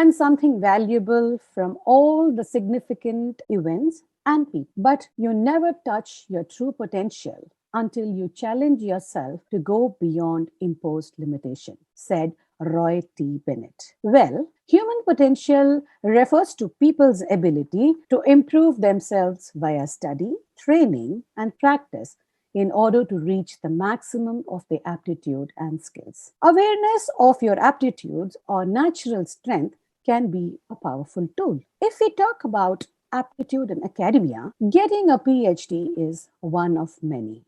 learn something valuable from all the significant events and people, but you never touch your true potential until you challenge yourself to go beyond imposed limitation, said Roy T. Bennett. Well, human potential refers to people's ability to improve themselves via study, training, and practice in order to reach the maximum of their aptitude and skills. Awareness of your aptitudes or natural strength can be a powerful tool. If we talk about aptitude in academia, getting a PhD is one of many.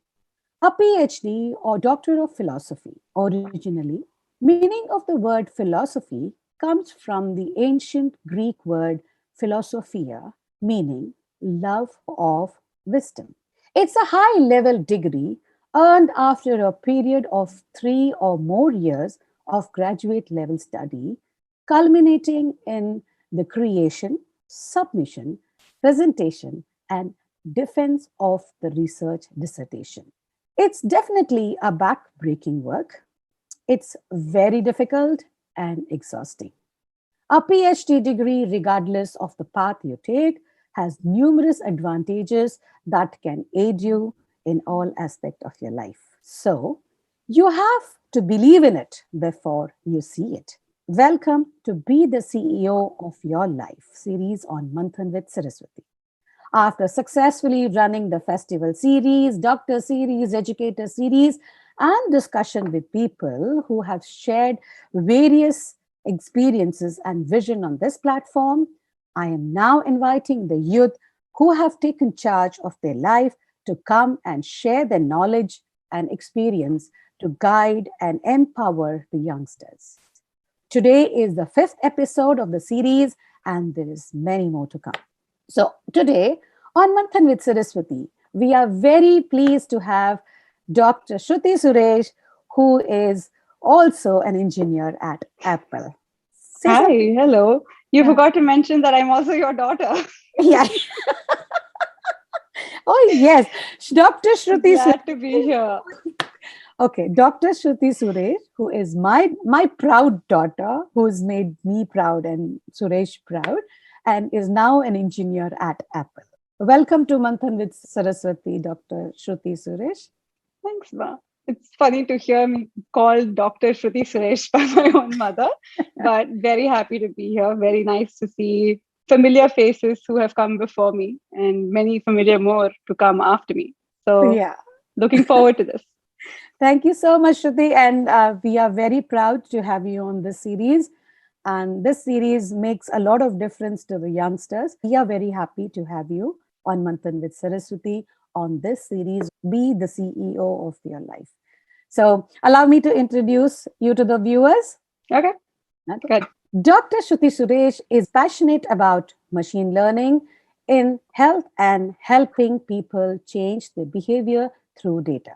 A PhD or Doctor of Philosophy, originally, meaning of the word philosophy comes from the ancient Greek word philosophia, meaning love of wisdom. It's a high level degree earned after a period of 3 or more years of graduate level study, culminating in the creation, submission, presentation, and defense of the research dissertation. It's definitely a back-breaking work. It's very difficult and exhausting. A PhD degree, regardless of the path you take, has numerous advantages that can aid you in all aspects of your life. So, you have to believe in it before you see it. Welcome to Be the CEO of Your Life series on Manthan with Saraswathi. After successfully running the festival series, doctor series, educator series, and discussion with people who have shared various experiences and vision on this platform, I am now inviting the youth who have taken charge of their life to come and share their knowledge and experience to guide and empower the youngsters. Today is the 5th episode of the series, and there is many more to come. So today on Manthan with Saraswathi, we are very pleased to have Dr. Shruthi Suresh, who is also an engineer at Apple. Say Hi, something. hello. You Yeah. forgot to mention that I'm also your daughter. Yeah. Oh, yes. Dr. Shruthi Glad to be Suresh. here. Okay, Dr. Shruthi Suresh, who is my proud daughter, who's made me proud and Suresh proud, and is now an engineer at Apple. Welcome to Manthan with Saraswathi, Dr. Shruthi Suresh. Thanks, Ma. It's funny to hear me called Dr. Shruthi Suresh by my own mother, but very happy to be here. Very nice to see familiar faces who have come before me and many familiar more to come after me. So, Yeah. looking forward to this. Thank you so much, Shruti. And we are very proud to have you on this series. And this series makes a lot of difference to the youngsters. We are very happy to have you on Manthan with Saraswati on this series, Be the CEO of Your Life. So, allow me to introduce you to the viewers. Okay, Okay. good. Dr. Shruti Suresh is passionate about machine learning in health and helping people change their behavior through data.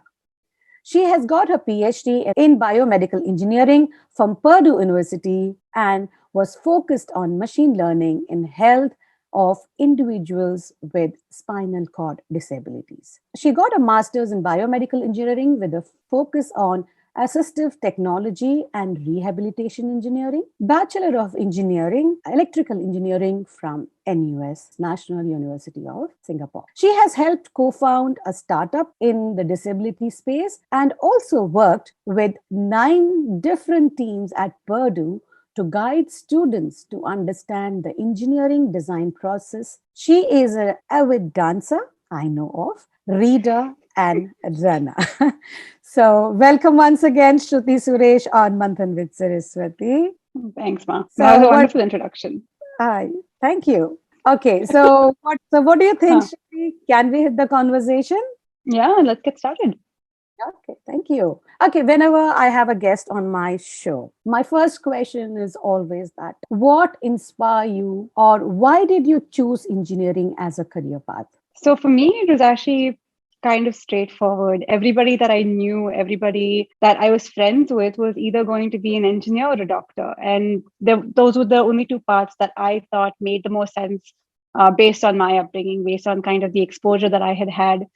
She has got her PhD in biomedical engineering from Purdue University and was focused on machine learning in health of individuals with spinal cord disabilities. She got a master's in biomedical engineering with a focus on assistive technology and rehabilitation engineering, Bachelor of Engineering, Electrical Engineering from NUS, National University of Singapore. She has helped co-found a startup in the disability space and also worked with 9 different teams at Purdue to guide students to understand the engineering design process. She is an avid dancer, I know of, reader, and runner. So, welcome once again, Shruthi Suresh on Manthan with Saraswathi. Thanks, Ma. That was So, a what? wonderful introduction. Thank you. Okay, so what do you think, Huh. Shruti? Can we hit the conversation? Yeah, let's get started. Okay, thank you. Okay, whenever I have a guest on my show, my first question is always that what inspired you or why did you choose engineering as a career path? So for me, it was actually kind of straightforward. Everybody that I knew, everybody that I was friends with was either going to be an engineer or a doctor. And those were the only 2 paths that I thought made the most sense based on my upbringing, based on kind of the exposure that I had had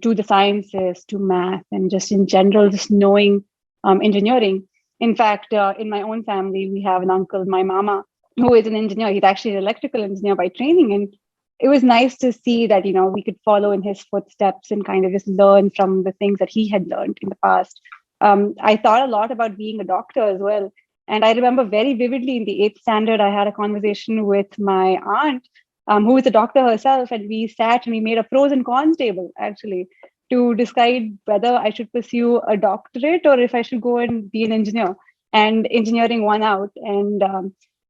to the sciences, to math, and just in general, just knowing engineering. In fact, in my own family, we have an uncle, my mama, who is an engineer. He's actually an electrical engineer by training. And it was nice to see that, we could follow in his footsteps and kind of just learn from the things that he had learned in the past. I thought a lot about being a doctor as well. And I remember very vividly in the eighth standard, I had a conversation with my aunt, who is a doctor herself. And we sat and we made a pros and cons table, actually, to decide whether I should pursue a doctorate or if I should go and be an engineer. And engineering won out. And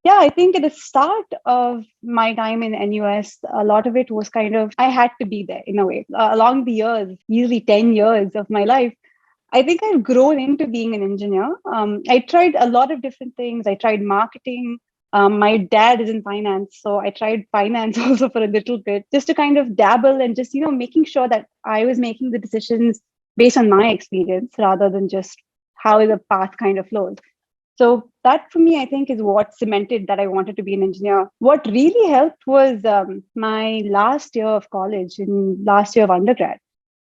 yeah, I think at the start of my time in NUS, a lot of it was kind of, I had to be there in a way. Along the years, easily 10 years of my life, I think I've grown into being an engineer. I tried a lot of different things. I tried marketing. My dad is in finance, so I tried finance also for a little bit, just to kind of dabble and just, making sure that I was making the decisions based on my experience rather than just how the path kind of flows. So that for me, I think, is what cemented that I wanted to be an engineer. What really helped was my last year of college, in last year of undergrad.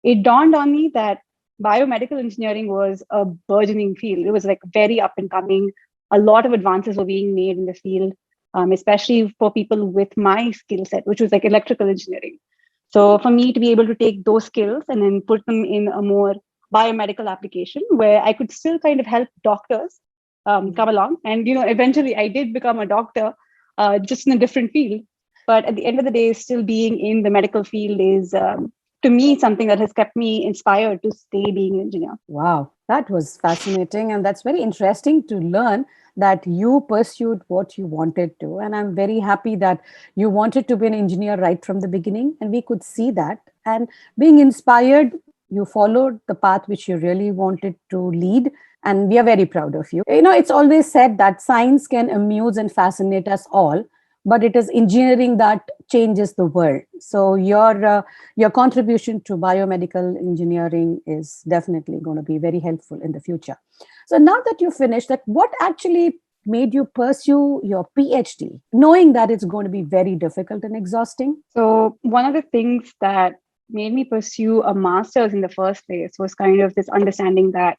It dawned on me that biomedical engineering was a burgeoning field. It was like very up and coming. A lot of advances were being made in the field, especially for people with my skill set, which was like electrical engineering. So for me to be able to take those skills and then put them in a more biomedical application where I could still kind of help doctors come along. And, eventually I did become a doctor, just in a different field. But at the end of the day, still being in the medical field is, to me, something that has kept me inspired to stay being an engineer. Wow, that was fascinating. And that's very interesting to learn that you pursued what you wanted to. And I'm very happy that you wanted to be an engineer right from the beginning. And we could see that. And being inspired, you followed the path which you really wanted to lead. And we are very proud of you. It's always said that science can amuse and fascinate us all, but it is engineering that changes the world. So your contribution to biomedical engineering is definitely going to be very helpful in the future. So now that you finished that, what actually made you pursue your PhD, knowing that it's going to be very difficult and exhausting? So one of the things that made me pursue a master's in the first place was kind of this understanding that,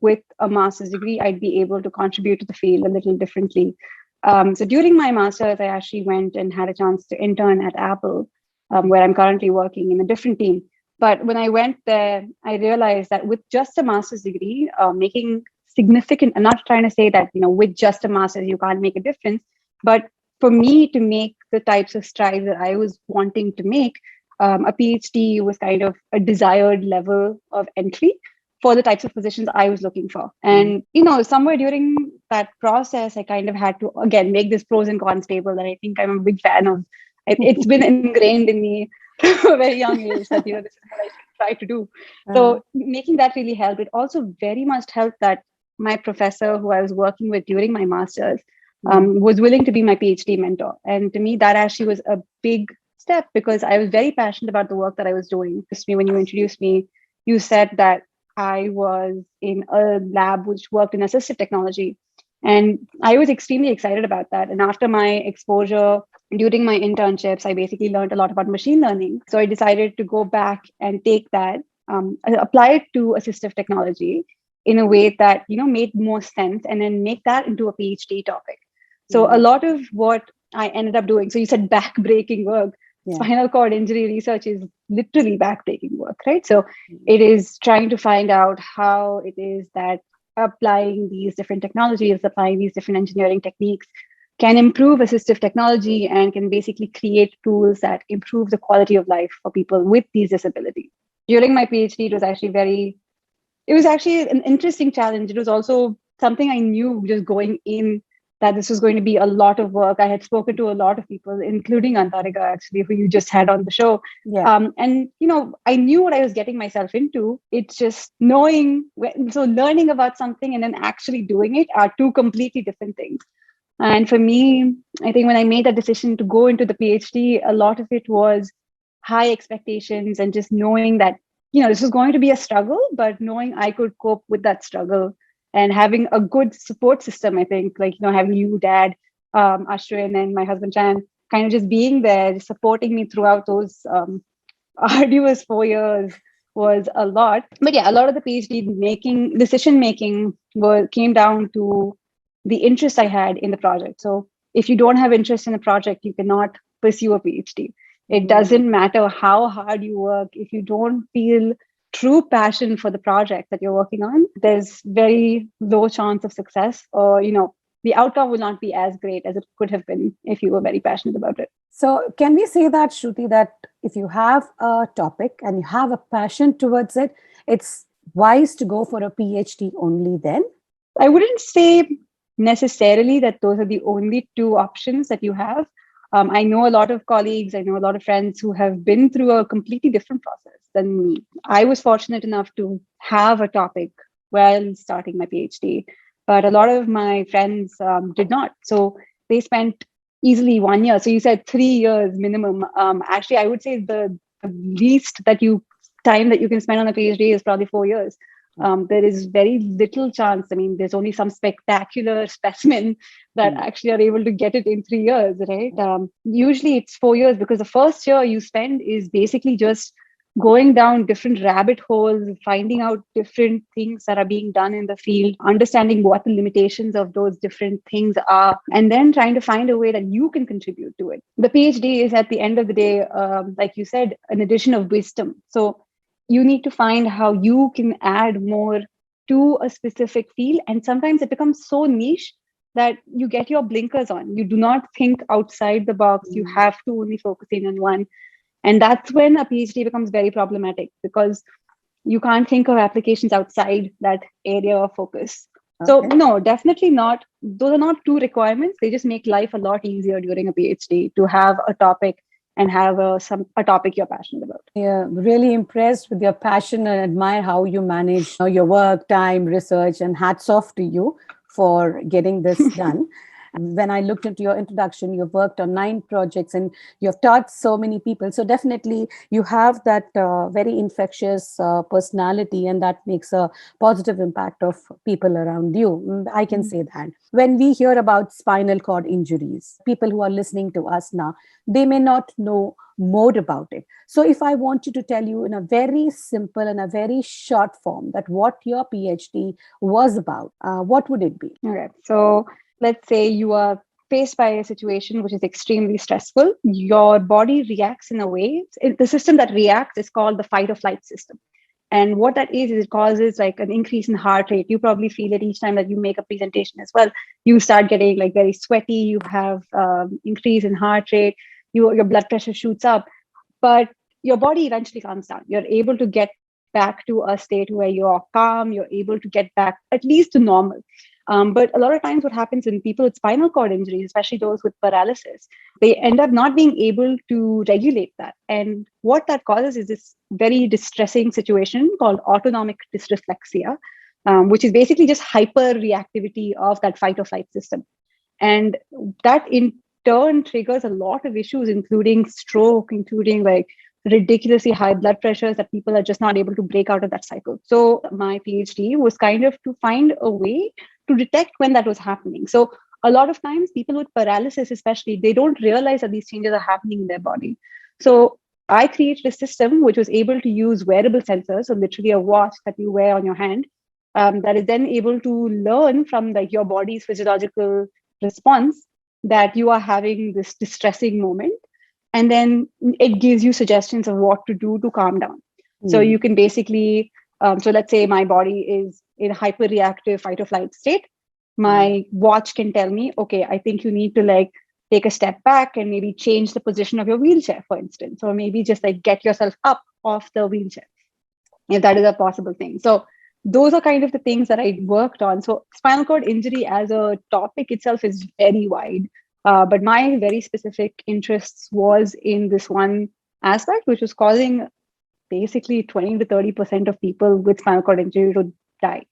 with a master's degree, I'd be able to contribute to the field a little differently. So during my master's, I actually went and had a chance to intern at Apple, where I'm currently working in a different team. But when I went there, I realized that with just a master's degree, making significant, I'm not trying to say that, with just a master's, you can't make a difference. But for me to make the types of strides that I was wanting to make, a PhD was kind of a desired level of entry for the types of positions I was looking for. And, somewhere during that process, I kind of had to, again, make this pros and cons table that I think I'm a big fan of. It's been ingrained in me from a very young age that, this is what I should try to do. So making that really helped. It also very much helped that my professor who I was working with during my master's was willing to be my PhD mentor. And to me, that actually was a big step because I was very passionate about the work that I was doing. When you introduced me, you said that I was in a lab which worked in assistive technology. And I was extremely excited about that. And after my exposure during my internships, I basically learned a lot about machine learning. So I decided to go back and take that, apply it to assistive technology in a way that, made more sense and then make that into a PhD topic. So a lot of what I ended up doing, so you said back-breaking work. Yeah. Spinal cord injury research is literally backbreaking work, right? So it is trying to find out how it is that applying these different technologies, applying these different engineering techniques can improve assistive technology and can basically create tools that improve the quality of life for people with these disabilities. During my PhD, it was actually an interesting challenge. It was also something I knew just going in that this was going to be a lot of work. I had spoken to a lot of people, including Antarika, actually, who you just had on the show. Yeah. And, I knew what I was getting myself into. It's just learning about something and then actually doing it are two completely different things. And for me, I think when I made that decision to go into the PhD, a lot of it was high expectations and just knowing that, this was going to be a struggle, but knowing I could cope with that struggle. And having a good support system, I think, like, having you, Dad, Ashwin, and my husband, Chan, kind of just being there, just supporting me throughout those arduous 4 years was a lot. But yeah, a lot of the decision making came down to the interest I had in the project. So if you don't have interest in a project, you cannot pursue a PhD. It doesn't matter how hard you work. If you don't feel true passion for the project that you're working on, there's very low chance of success, or the outcome will not be as great as it could have been if you were very passionate about it. So, can we say that, Shruti, that if you have a topic and you have a passion towards it, it's wise to go for a PhD only then? I wouldn't say necessarily that those are the only two options that you have. I know a lot of colleagues, I know a lot of friends who have been through a completely different process than me. I was fortunate enough to have a topic while starting my PhD, but a lot of my friends did not. So they spent easily 1 year. So you said 3 years minimum. Actually, I would say the least time that you can spend on a PhD is probably 4 years. There is very little chance. I mean, there's only some spectacular specimen that actually are able to get it in 3 years, right? Usually it's 4 years, because the first year you spend is basically just going down different rabbit holes, finding out different things that are being done in the field, understanding what the limitations of those different things are, and then trying to find a way that you can contribute to it. The PhD is, at the end of the day, like you said, an addition of wisdom. So you need to find how you can add more to a specific field. And sometimes it becomes so niche that you get your blinkers on. You do not think outside the box. You have to only focus in on one. And that's when a PhD becomes very problematic, because you can't think of applications outside that area of focus. So no, definitely not. Those are not two requirements. They just make life a lot easier during a PhD to have a topic and have a topic you're passionate about. Yeah, really impressed with your passion and admire how you manage your work, time, research, and hats off to you for getting this done. When I looked into your introduction, you've worked on 9 projects and you've taught so many people. So definitely you have that very infectious personality, and that makes a positive impact of people around you. I can say that. When we hear about spinal cord injuries, people who are listening to us now, they may not know more about it. So if I want you to tell you in a very simple and a very short form that what your PhD was about, what would it be? Okay. So let's say you are faced by a situation which is extremely stressful. Your body reacts in a way. The system that reacts is called the fight or flight system. And what that is it causes like an increase in heart rate. You probably feel it each time that you make a presentation as well. You start getting like very sweaty. You have increase in heart rate. Your blood pressure shoots up. But your body eventually calms down. You're able to get back to a state where you're calm. You're able to get back at least to normal. But a lot of times what happens in people with spinal cord injuries, especially those with paralysis, they end up not being able to regulate that. And what that causes is this very distressing situation called autonomic dysreflexia, which is basically just hyper reactivity of that fight or flight system. And that in turn triggers a lot of issues, including stroke, including like ridiculously high blood pressures that people are just not able to break out of that cycle. So my PhD was kind of to find a way to detect when that was happening. So a lot of times people with paralysis, especially, they don't realize that these changes are happening in their body. So I created a system which was able to use wearable sensors, so literally a watch that you wear on your hand, that is then able to learn from like your body's physiological response that you are having this distressing moment. And then it gives you suggestions of what to do to calm down. So you can basically, so let's say my body is in a hyper-reactive fight or flight state. My watch can tell me, okay, I think you need to like take a step back and maybe change the position of your wheelchair, for instance, or maybe just like get yourself up off the wheelchair, if that is a possible thing. So those are kind of the things that I worked on. So spinal cord injury as a topic itself is very wide. But my very specific interests was in this one aspect, which was causing basically 20 to 30% of people with spinal cord injury to die,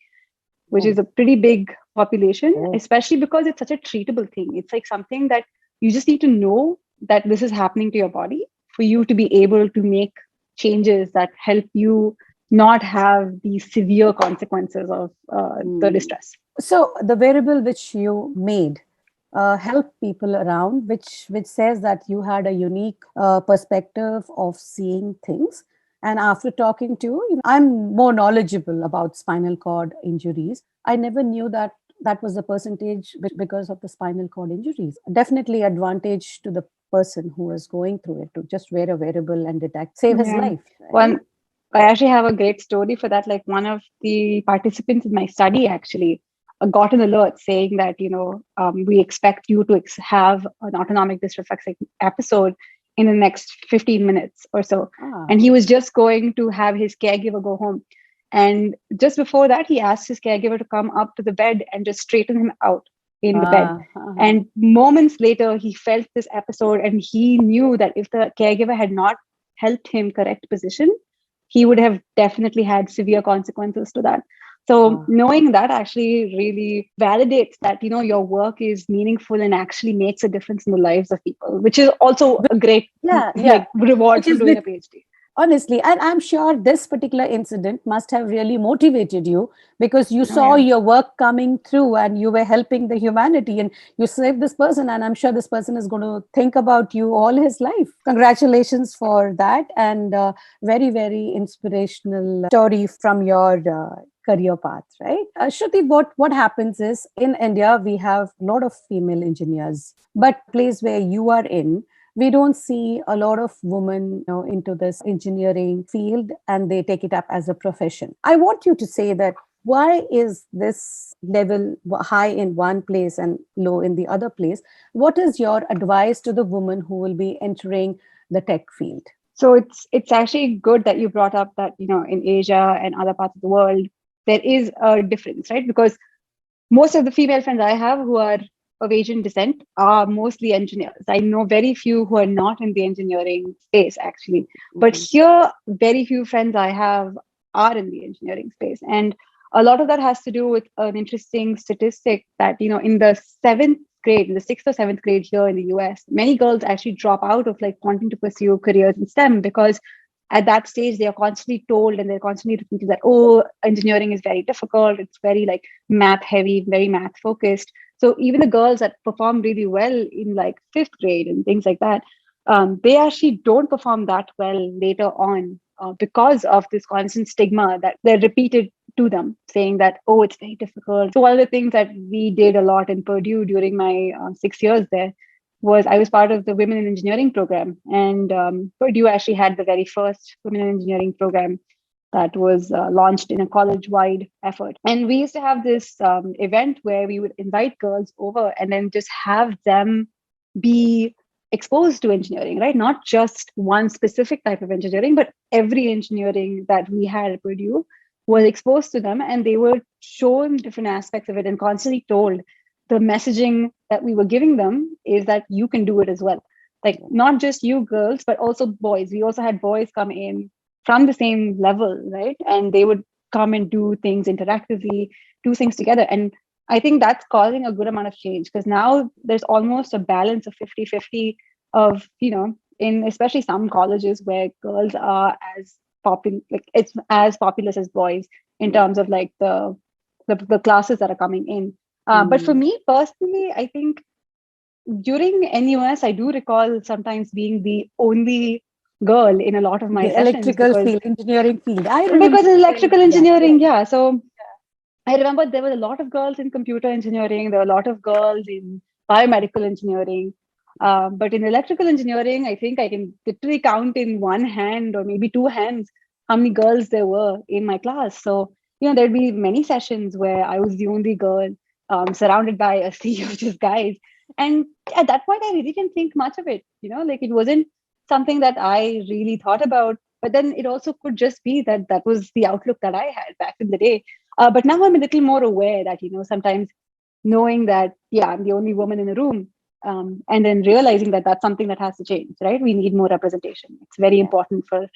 which is a pretty big population, especially because it's such a treatable thing. It's like something that you just need to know that this is happening to your body for you to be able to make changes that help you not have these severe consequences of the distress. So the variable which you made help people around, which says that you had a unique perspective of seeing things. And after talking to you, I'm more knowledgeable about spinal cord injuries. I never knew that that was the percentage because of the spinal cord injuries. Definitely advantage to the person who was going through it to just wear a wearable and detect, save his Yeah. life, right? One, I actually have a great story for that. Like one of the participants in my study actually got an alert saying that, we expect you to have an autonomic dysreflexic episode in the next 15 minutes or so. Ah, And he was just going to have his caregiver go home. And just before that, he asked his caregiver to come up to the bed and just straighten him out in the bed. And moments later, he felt this episode and he knew that if the caregiver had not helped him correct position, he would have definitely had severe consequences to that. So ah. knowing that actually really validates that, your work is meaningful and actually makes a difference in the lives of people, which is also a great Yeah, yeah. like reward Which from is doing which, a PhD. honestly, and I'm sure this particular incident must have really motivated you because you Oh saw yeah. your work coming through and you were helping the humanity and you saved this person. And I'm sure this person is going to think about you all his life. Congratulations for that. And very, very inspirational story from your career path, right? Shruti, what happens is in India, we have a lot of female engineers, but place where you are in, we don't see a lot of women into this engineering field and they take it up as a profession. I want you to say that why is this level high in one place and low in the other place? What is your advice to the woman who will be entering the tech field? So it's actually good that you brought up that, in Asia and other parts of the world, there is a difference, right? Because most of the female friends I have who are of Asian descent are mostly engineers. I know very few who are not in the engineering space, actually. But Mhm. here, very few friends I have are in the engineering space. And a lot of that has to do with an interesting statistic that, in the seventh grade, in the sixth or seventh grade here in the US, many girls actually drop out of like wanting to pursue careers in STEM because at that stage they are constantly told and they're constantly repeated that, oh, engineering is very difficult, it's very like math heavy, very math focused. So even the girls that perform really well in like fifth grade and things like that, they actually don't perform that well later on because of this constant stigma that they're repeated to them, saying that, oh, it's very difficult. So one of the things that we did a lot in Purdue during my 6 years there was I was part of the Women in Engineering program, and Purdue actually had the very first Women in Engineering program that was launched in a college-wide effort. And we used to have this event where we would invite girls over and then just have them be exposed to engineering, right? Not just one specific type of engineering, but every engineering that we had at Purdue was exposed to them, and they were shown different aspects of it and constantly told the messaging that we were giving them is that you can do it as well. Like not just you girls, but also boys. We also had boys come in from the same level, right? And they would come and do things interactively, do things together. And I think that's causing a good amount of change because now there's almost a balance of 50-50 of, in especially some colleges where girls are as popular, like it's as populous as boys in Yeah. terms of like the classes that are coming in. But for Mm. me personally, I think during NUS, I do recall sometimes being the only girl in a lot of my The sessions electrical field, engineering field. I remember because in the same. electrical Yeah. engineering, yeah. So I remember there were a lot of girls in computer engineering. There were a lot of girls in biomedical engineering. But in electrical engineering, I think I can literally count in one hand or maybe two hands how many girls there were in my class. So, there'd be many sessions where I was the only girl surrounded by a sea of just guys. And at that point, I really didn't think much of it. Like it wasn't something that I really thought about. But then it also could just be that that was the outlook that I had back in the day. But now I'm a little more aware that, sometimes knowing that, yeah, I'm the only woman in the room, and then realizing that that's something that has to change, right? We need more representation. It's very Yeah. important for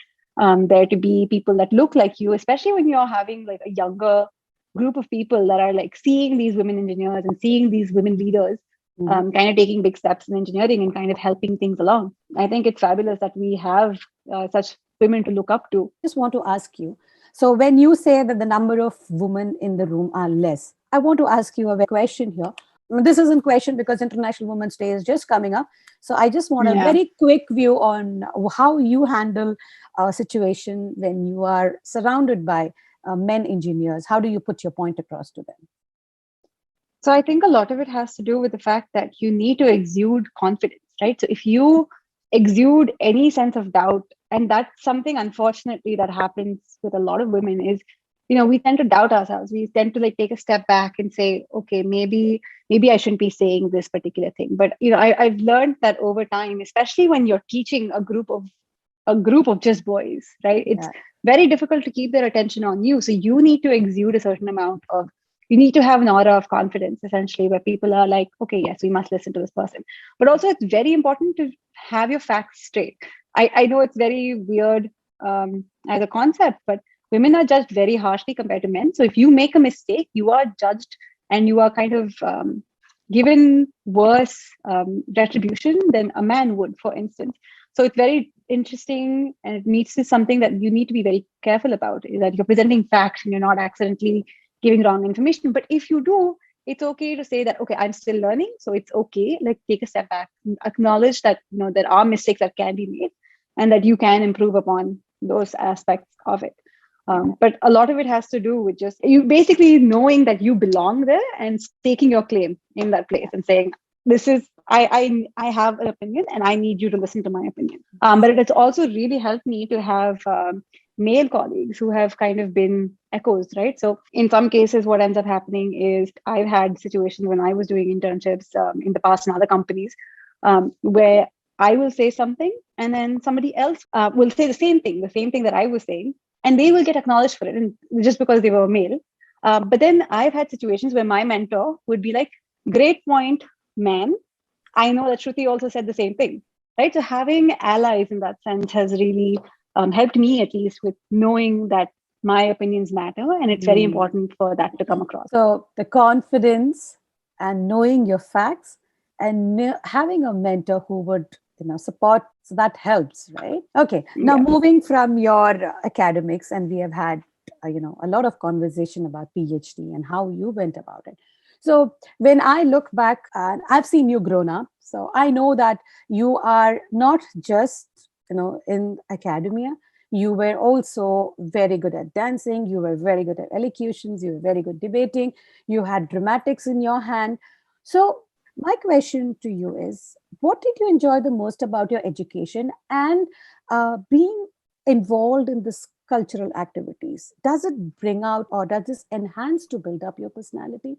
there to be people that look like you, especially when you're having like a younger group of people that are like seeing these women engineers and seeing these women leaders Mhm. kind of taking big steps in engineering and kind of helping things along. I think it's fabulous that we have such women to look up to. Just want to ask you. So, when you say that the number of women in the room are less, I want to ask you a question here. This isn't question because International Women's Day is just coming up. So, I just want a Yeah. very quick view on how you handle a situation when you are surrounded by men engineers. How do you put your point across to them? So I think a lot of it has to do with the fact that you need to exude confidence, right? So if you exude any sense of doubt, and that's something unfortunately that happens with a lot of women is, we tend to doubt ourselves. We tend to like take a step back and say, okay, maybe I shouldn't be saying this particular thing. But I've learned that over time, especially when you're teaching a group of just boys, right? It's Yeah. very difficult to keep their attention on you. So you need to exude a certain amount of, you need to have an aura of confidence, essentially, where people are like, okay, yes, we must listen to this person. But also, it's very important to have your facts straight. I know it's very weird as a concept, but women are judged very harshly compared to men. So if you make a mistake, you are judged and you are kind of given worse retribution than a man would, for instance. So it's very interesting, and it needs to something that you need to be very careful about, is that you're presenting facts and you're not accidentally giving wrong information. But if you do, it's okay to say that, okay, I'm still learning, so it's okay, like take a step back, acknowledge that there are mistakes that can be made and that you can improve upon those aspects of it. But a lot of it has to do with just you basically knowing that you belong there and staking your claim in that place and saying, this is I have an opinion and I need you to listen to my opinion. But it has also really helped me to have male colleagues who have kind of been echoes, right? So in some cases, what ends up happening is I've had situations when I was doing internships in the past in other companies where I will say something and then somebody else will say the same thing that I was saying, and they will get acknowledged for it, and just because they were male. But then I've had situations where my mentor would be like, "Great point, man. I know that Shruti also said the same thing," right? So having allies in that sense has really helped me, at least, with knowing that my opinions matter, and it's very Mm. important for that to come across. So the confidence and knowing your facts and having a mentor who would support, so that helps, right? Okay, now Yeah. moving from your academics, and we have had a lot of conversation about PhD and how you went about it. So when I look back, and I've seen you grown up, so I know that you are not just in academia. You were also very good at dancing, you were very good at elocutions, you were very good debating, you had dramatics in your hand. So my question to you is, what did you enjoy the most about your education and being involved in this cultural activities? Does it bring out, or does this enhance to build up your personality?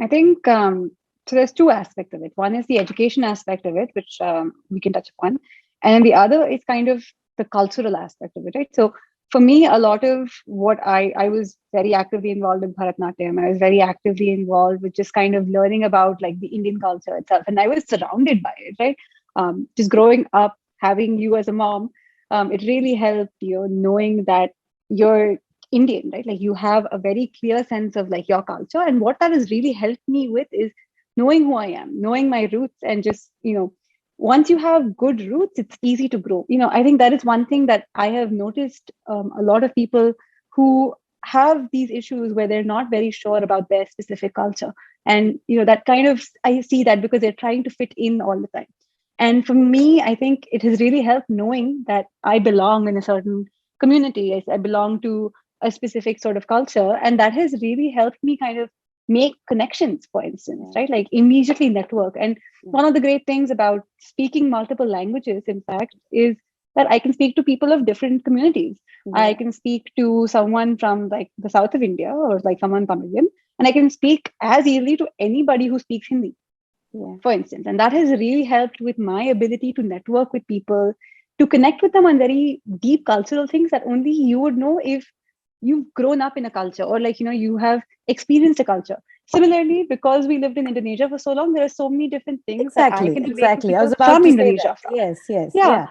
I think so. There's two aspects of it. One is the education aspect of it, which we can touch upon, and then the other is kind of the cultural aspect of it, right? So for me, a lot of what I was very actively involved in Bharatnatyam. I was very actively involved with just kind of learning about like the Indian culture itself, and I was surrounded by it, right? Just growing up, having you as a mom, it really helped you knowing that you're Indian, right? Like you have a very clear sense of like your culture. And what that has really helped me with is knowing who I am, knowing my roots, and just, once you have good roots, it's easy to grow. I think that is one thing that I have noticed a lot of people who have these issues where they're not very sure about their specific culture. And, that kind of, I see that because they're trying to fit in all the time. And for me, I think it has really helped knowing that I belong in a certain community. I belong to a specific sort of culture, and that has really helped me kind of make connections, for instance, Yeah. right? Like immediately network. And Yeah. one of the great things about speaking multiple languages, in fact, is that I can speak to people of different communities. I Yeah. can speak to someone from like the south of India, or like someone Tamilian, and I can speak as easily to anybody who speaks Hindi, Yeah. for instance. And that has really helped with my ability to network with people, to connect with them on very deep cultural things that only you would know if you've grown up in a culture, or like, you have experienced a culture. Similarly, because we lived in Indonesia for so long, there are so many different things that I Exactly. can relate to Exactly. I was people about from to say that. Indonesia from. Yes. Yes. Yeah. Yeah.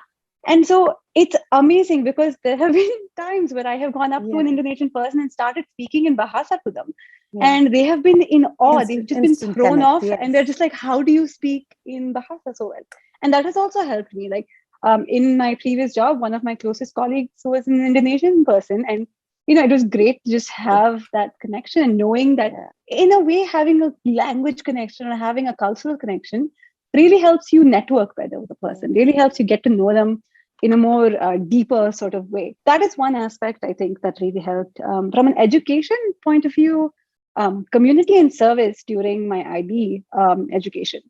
And so it's amazing because there have been times where I have gone up to an Yeah. Indonesian person and started speaking in Bahasa to them. Yeah. And they have been in awe. They've just been Instant thrown connect. off, and they're Yes. just like, how do you speak in Bahasa so well? And that has also helped me. Like in my previous job, one of my closest colleagues who was an Indonesian person. And, it was great to just have that connection and knowing that Yeah. in a way, having a language connection or having a cultural connection really helps you network better with a Yeah. person, really helps you get to know them in a more deeper sort of way. That is one aspect I think that really helped. From an education point of view, community and service during my IB education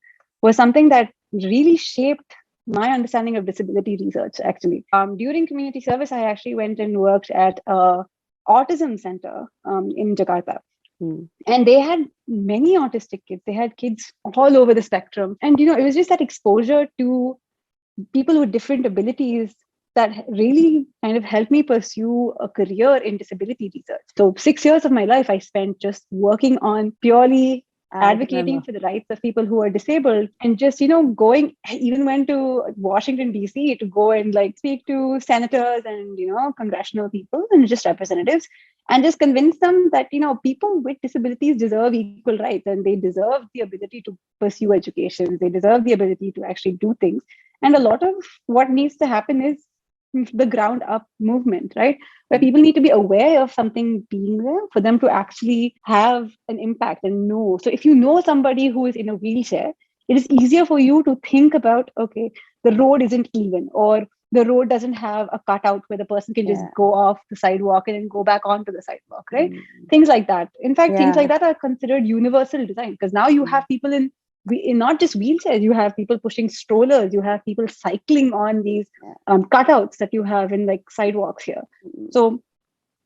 was something that really shaped my understanding of disability research, actually. During community service, I actually went and worked at a autism center in Jakarta. Mm. And they had many autistic kids. They had kids all over the spectrum. And, it was just that exposure to people with different abilities that really kind of helped me pursue a career in disability research. So 6 years of my life I spent just working on purely I advocating remember. for the rights of people who are disabled, and just going, I even went to Washington DC to go and like speak to senators and congressional people and just representatives, and just convince them that people with disabilities deserve equal rights, and they deserve the ability to pursue education, they deserve the ability to actually do things. And a lot of what needs to happen is the ground up movement, right? Where people need to be aware of something being there for them to actually have an impact and know. So if you know somebody who is in a wheelchair, it is easier for you to think about, okay, the road isn't even, or the road doesn't have a cutout where the person can just Yeah. go off the sidewalk and then go back onto the sidewalk, right? Mm. Things like that. In fact, things like Yeah. that are considered universal design, because now you have Mm. people in not just wheelchairs, you have people pushing strollers, you have people cycling on these Yeah. cutouts that you have in like sidewalks here. Mm. So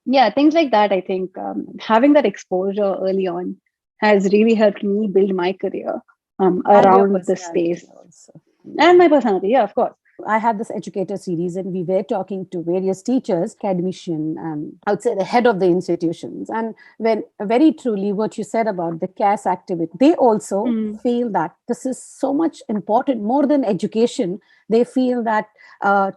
yeah, things like that. I think having that exposure early on has really helped me build my career And your around the personality space also. and Yeah. my personality. Yeah, of course. I had this educator series, and we were talking to various teachers, academician, and I would say the head of the institutions. And when very truly what you said about the CAS activity, they also Mm, feel that this is so much important, more than education. They feel that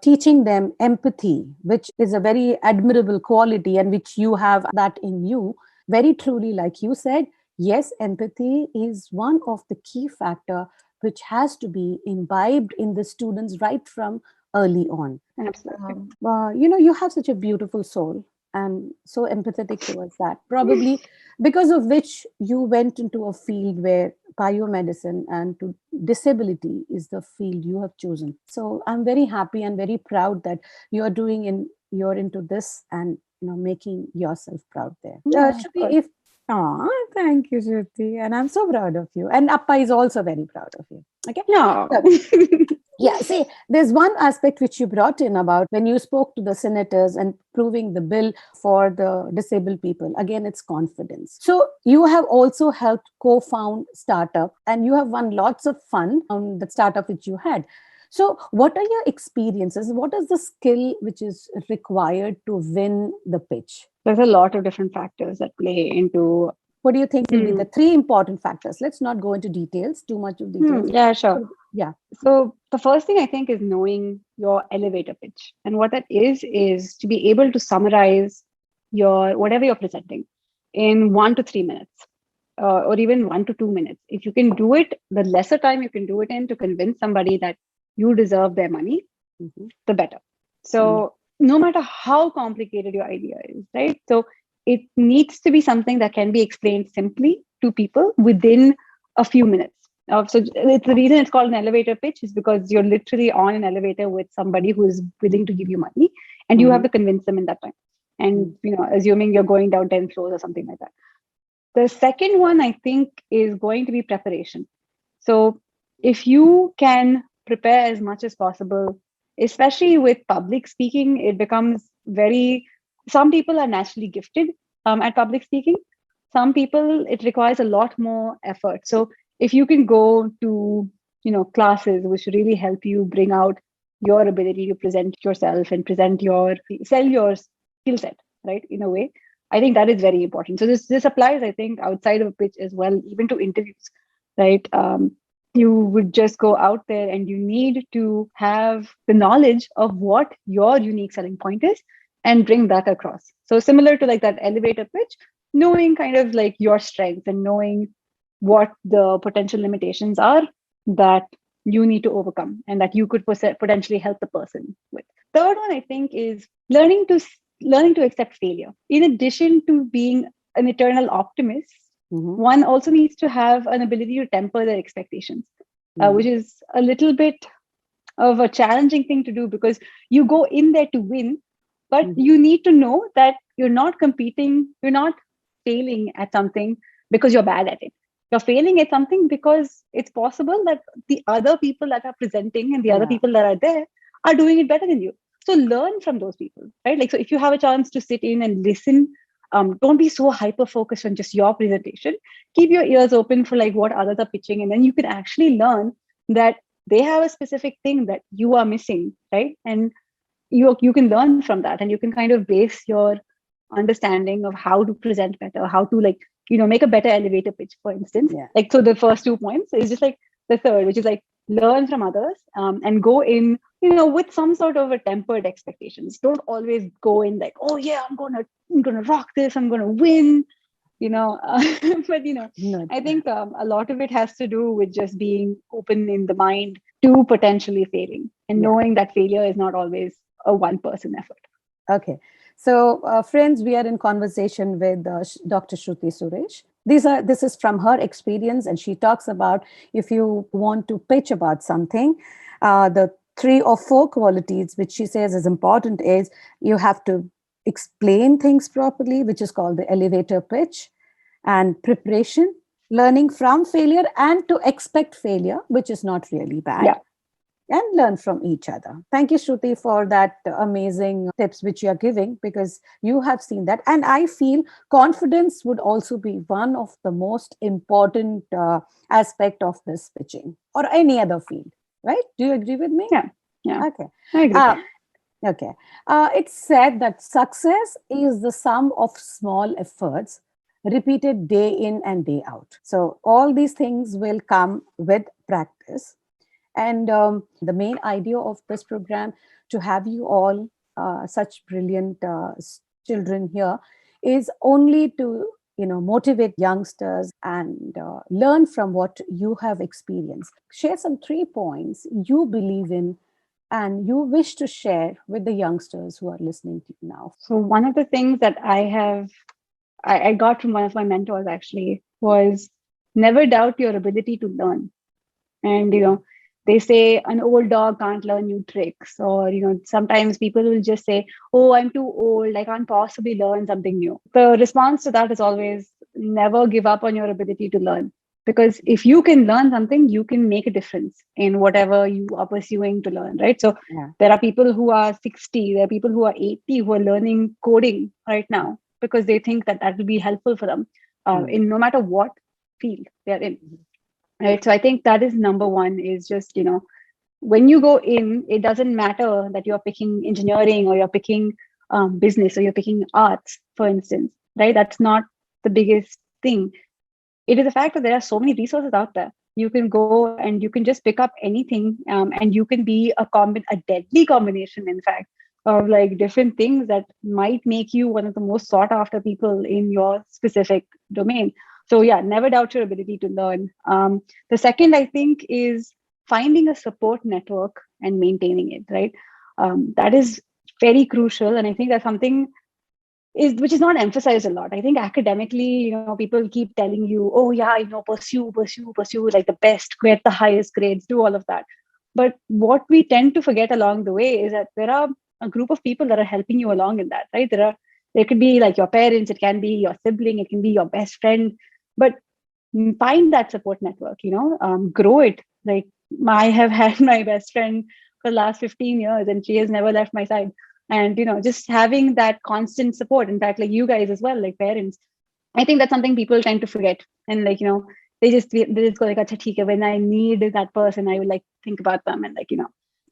teaching them empathy, which is a very admirable quality, and which you have that in you, very truly, like you said, yes, empathy is one of the key factor which has to be imbibed in the students right from early on. absolutely. You have such a beautiful soul and so empathetic towards that. Probably because of which you went into a field where biomedicine and to disability is the field you have chosen. So I'm very happy and very proud that you're into this and making yourself proud there. Yeah, of Shruti, course. if thank you, Shruti. And I'm so proud of you. And Appa is also very proud of you. Okay. No. So, yeah, see, there's one aspect which you brought in about when you spoke to the senators and proving the bill for the disabled people. Again, it's confidence. So you have also helped co-found startup, and you have won lots of fun on the startup which you had. So what are your experiences? What is the skill which is required to win the pitch? There's a lot of different factors that play into. What do you think will be the Hmm, three important factors? Let's not go into details, too much of details. yeah, sure. Yeah. So the first thing I think is knowing your elevator pitch. And what that is to be able to summarize your whatever you're presenting in 1 to 3 minutes, or even 1 to 2 minutes. If you can do it, the lesser time you can do it in to convince somebody that you deserve their money, Mhm. the better. Mm. So no matter how complicated your idea is, right? So it needs to be something that can be explained simply to people within a few minutes. So it's the reason it's called an elevator pitch is because you're literally on an elevator with somebody who is willing to give you money, and you have Mhm. to convince them in that time. And assuming you're going down 10 floors or something like that. The second one I think is going to be preparation. So if you can prepare as much as possible, especially with public speaking, it becomes very, some people are naturally gifted at public speaking. Some people, it requires a lot more effort. So if you can go to, classes which really help you bring out your ability to present yourself and sell your skill set, right? In a way, I think that is very important. So this applies, I think, outside of a pitch as well, even to interviews, right? You would just go out there and you need to have the knowledge of what your unique selling point is and bring that across. So similar to like that elevator pitch, knowing kind of like your strengths and knowing what the potential limitations are that you need to overcome and that you could potentially help the person with. Third one, I think, is learning to accept failure. In addition to being an eternal optimist, Mhm. one also needs to have an ability to temper their expectations, which Mhm. is a little bit of a challenging thing to do because you go in there to win, but Mhm. you need to know that you're not competing, you're not failing at something because you're bad at it. You're failing at something because it's possible that the other people that are presenting and the other Yeah. people that are there are doing it better than you. So learn from those people, right? Like, so if you have a chance to sit in and listen, don't be so hyper focused on just your presentation. Keep your ears open for like what others are pitching, and then you can actually learn that they have a specific thing that you are missing, right? And you can learn from that, and you can kind of base your understanding of how to present better, how to like, make a better elevator pitch, for instance. Yeah. Like, so the first 2 points is just like the third, which is like learn from others, and go in, with some sort of a tempered expectations. Don't always go in like, oh yeah, I'm gonna rock this, I'm gonna win, but No. I think a lot of it has to do with just being open in the mind to potentially failing, and Yeah. knowing that failure is not always a one person effort. Okay. So, friends, we are in conversation with Dr. Shruthi Suresh. This is from her experience, and she talks about if you want to pitch about something, the 3 or 4 qualities which she says is important is you have to explain things properly, which is called the elevator pitch, and preparation, learning from failure, and to expect failure, which is not really bad, Yeah. and learn from each other. Thank you, Shruti, for that amazing tips which you are giving, because you have seen that. And I feel confidence would also be one of the most important aspect of this pitching or any other field, right? Do you agree with me? Yeah. Yeah. Okay. I agree. Uh, okay. It's said that success is the sum of small efforts repeated day in and day out. So all these things will come with practice. And the main idea of this program, to have you all such brilliant children here, is only to motivate youngsters and learn from what you have experienced. Share some 3 points you believe in and you wish to share with the youngsters who are listening to you now. So one of the things that I got from one of my mentors actually was never doubt your ability to learn. And they say an old dog can't learn new tricks, or sometimes people will just say, oh, I'm too old, I can't possibly learn something new. The response to that is always never give up on your ability to learn, because if you can learn something, you can make a difference in whatever you are pursuing to learn, right? So Yeah. there are people who are 60, there are people who are 80 who are learning coding right now because they think that that will be helpful for them, Mm. in no matter what field they're in. Right. So I think that is number one, is just, when you go in, it doesn't matter that you're picking engineering or you're picking business or you're picking arts, for instance, right? That's not the biggest thing. It is the fact that there are so many resources out there. You can go and you can just pick up anything, and you can be a deadly combination, in fact, of like different things that might make you one of the most sought after people in your specific domain. So yeah, never doubt your ability to learn. The second, I think, is finding a support network and maintaining it, right? That is very crucial, and I think that's something is which is not emphasized a lot. I think academically, people keep telling you, oh yeah, pursue like the best, get the highest grades, do all of that. But what we tend to forget along the way is that there are a group of people that are helping you along in that, right? There could be like your parents, it can be your sibling, it can be your best friend, but find that support network, grow it. Like, I have had my best friend for the last 15 years and she has never left my side. And just having that constant support, in fact, like you guys as well, like parents, I think that's something people tend to forget. And like, they just go like, "Acha, theek hai, when I need that person, I will like think about them and like,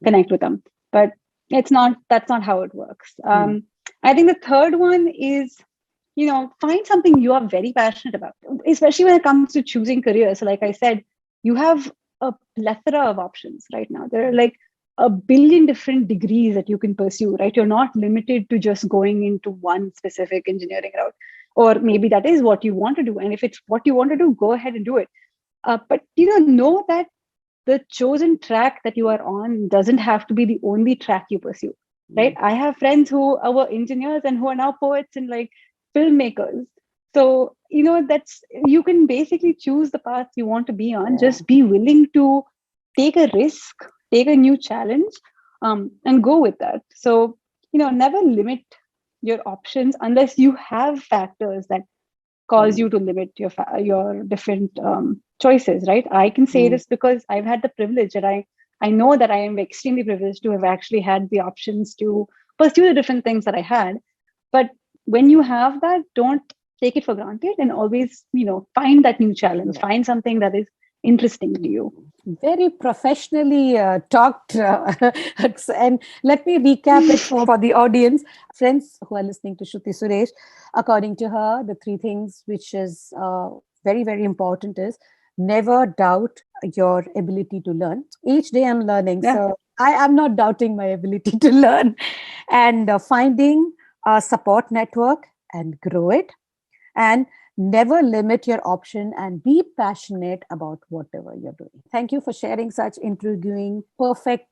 connect with them." But that's not how it works. Mm. I think the third one is, find something you are very passionate about, especially when it comes to choosing careers. So like I said, you have a plethora of options right now. There are like a billion different degrees that you can pursue, right? You're not limited to just going into one specific engineering route, or maybe that is what you want to do. And if it's what you want to do, go ahead and do it. But know that the chosen track that you are on doesn't have to be the only track you pursue, right? Mm. I have friends who are engineers and who are now poets and like filmmakers. So that's, you can basically choose the path you want to be on. Yeah. Just be willing to take a risk, take a new challenge, and go with that. So never limit your options unless you have factors that cause you to limit your different choices, right? I can say Mm. this because I've had the privilege, and I know that I am extremely privileged to have actually had the options to pursue the different things that I had. But when you have that, don't take it for granted, and always, find that new challenge, Right. find something that is interesting to you. Very professionally talked. And let me recap it for the audience. Friends who are listening to Shruthi Suresh, according to her, the three things which is very, very important is never doubt your ability to learn. Each day I'm learning. Yeah. So I am not doubting my ability to learn. And finding a support network and grow it, and never limit your option and be passionate about whatever you're doing. Thank you for sharing such intriguing, perfect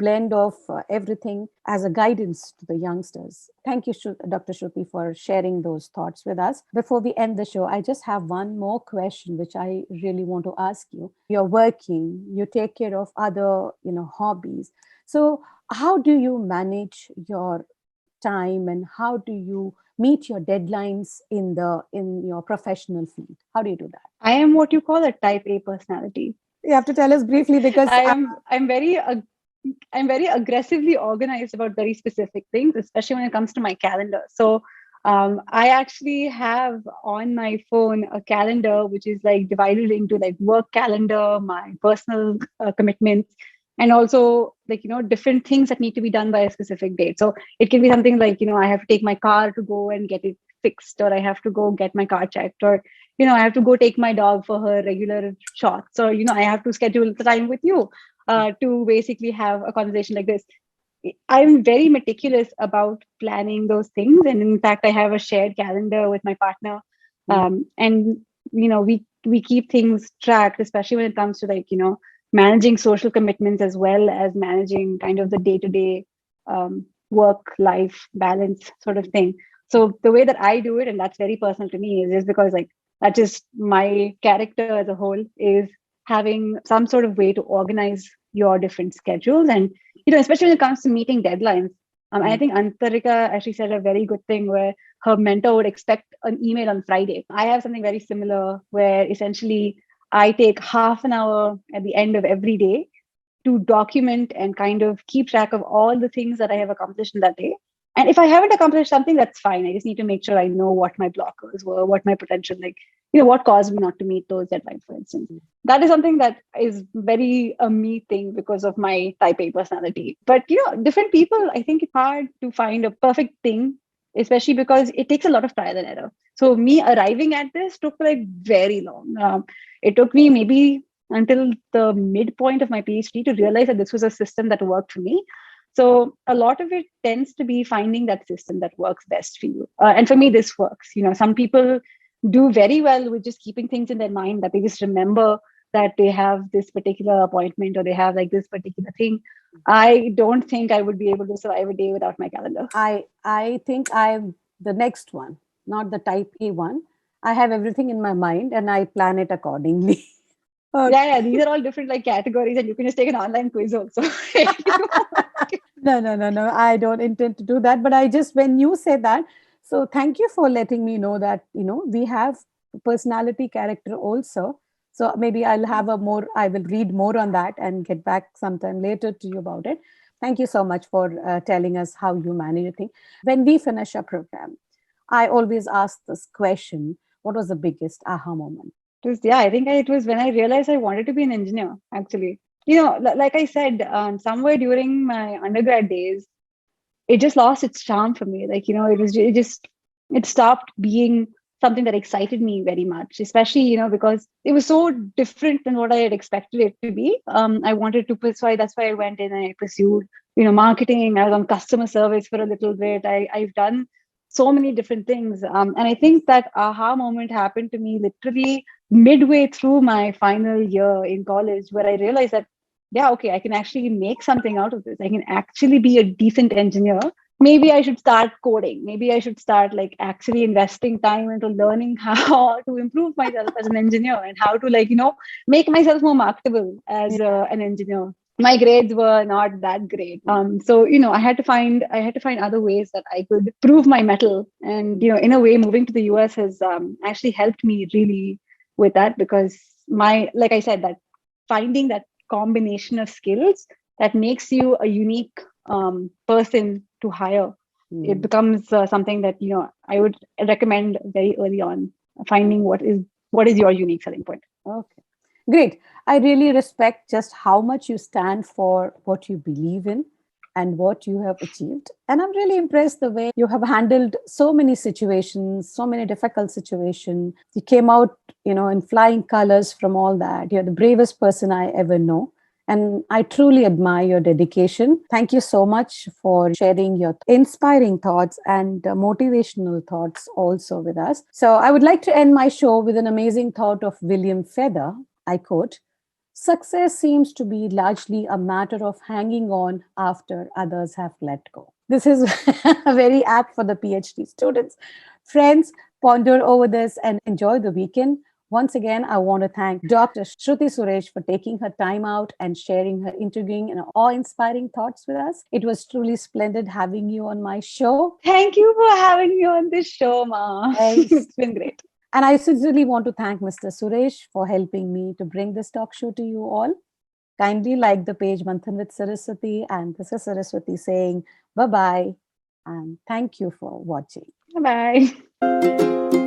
blend of everything as a guidance to the youngsters. Thank you, Dr. Shruti, for sharing those thoughts with us. Before we end the show, I just have one more question which I really want to ask you. You're working, you take care of other, hobbies. So how do you manage your time, and how do you meet your deadlines in your professional field? How do you do that? I am what you call a type A personality. You have to tell us briefly because I'm very aggressively organized about very specific things, especially when it comes to my calendar. So I actually have on my phone a calendar which is like divided into like work calendar, my personal commitments, and also like different things that need to be done by a specific date. So it can be something like I have to take my car to go and get it fixed, or I have to go get my car checked, or I have to go take my dog for her regular shots, or I have to schedule the time with you to basically have a conversation like this. I'm very meticulous about planning those things, and in fact, I have a shared calendar with my partner, Mm, and we keep things tracked, especially when it comes to like managing social commitments as well as managing kind of the day to day work life balance sort of thing. So the way that I do it, and that's very personal to me, is just because like that's just my character as a whole, is having some sort of way to organize your different schedules. And especially when it comes to meeting deadlines, I mm, think Antarika actually said a very good thing where her mentor would expect an email on Friday. I have something very similar where essentially I take half an hour at the end of every day to document and kind of keep track of all the things that I have accomplished in that day. And if I haven't accomplished something, that's fine. I just need to make sure I know what my blockers were, what my potential, like, what caused me not to meet those deadlines, for instance. mm. That is something that is very a me thing because of my type A personality. But, different people, I think it's hard to find a perfect thing, especially because it takes a lot of trial and error. So me arriving at this took like very long. It took me maybe until the midpoint of my PhD to realize that this was a system that worked for me. So a lot of it tends to be finding that system that works best for you. And for me, this works. Some people do very well with just keeping things in their mind, that they just remember that they have this particular appointment or they have like this particular thing. I don't think I would be able to survive a day without my calendar. I think I'm the next one, not the type A one. I have everything in my mind and I plan it accordingly. Yeah, Okay. yeah, these are all different like categories, and you can just take an online quiz also. No, no, no, no. I don't intend to do that. But I just, when you say that, so thank you for letting me know that, we have personality character also. So maybe I will read more on that and get back sometime later to you about it. Thank you so much for telling us how you manage your thing. When we finish a program, I always ask this question: what was the biggest aha moment? Yeah, I think it was when I realized I wanted to be an engineer, actually. Like I said, somewhere during my undergrad days, it just lost its charm for me. Like, it stopped being something that excited me very much, especially, because it was so different than what I had expected it to be. I wanted to pursue, that's why I went in and I pursued, marketing. I was on customer service for a little bit. I've done so many different things. And I think that aha moment happened to me literally midway through my final year in college, where I realized that, yeah, okay, I can actually make something out of this. I can actually be a decent engineer. Maybe I should start coding. Maybe I should start like actually investing time into learning how to improve myself as an engineer, and how to like, make myself more marketable as Yeah. an engineer. my grades were not that great. So I had to find other ways that I could prove my mettle. And in a way, moving to the US has actually helped me really with that, because like I said, that finding that combination of skills that makes you a unique person to hire, it Mm. becomes something that I would recommend very early on, finding what is your unique selling point. Okay. Great. I really respect just how much you stand for what you believe in and what you have achieved. And I'm really impressed the way you have handled so many situations, so many difficult situations. You came out, in flying colors from all that. You're the bravest person I ever know. And I truly admire your dedication. Thank you so much for sharing your inspiring thoughts and motivational thoughts also with us. So, I would like to end my show with an amazing thought of William Feather. I quote, "Success seems to be largely a matter of hanging on after others have let go." This is very apt for the PhD students. Friends, ponder over this and enjoy the weekend. Once again, I want to thank Dr. Shruthi Suresh for taking her time out and sharing her intriguing and awe inspiring thoughts with us. It was truly splendid having you on my show. Thank you for having me on this show, Ma. Yes. It's been great. And I sincerely want to thank Mr. Suresh for helping me to bring this talk show to you all. Kindly like the page Manthan with Saraswati. And this is Saraswati saying bye bye and thank you for watching. Bye bye.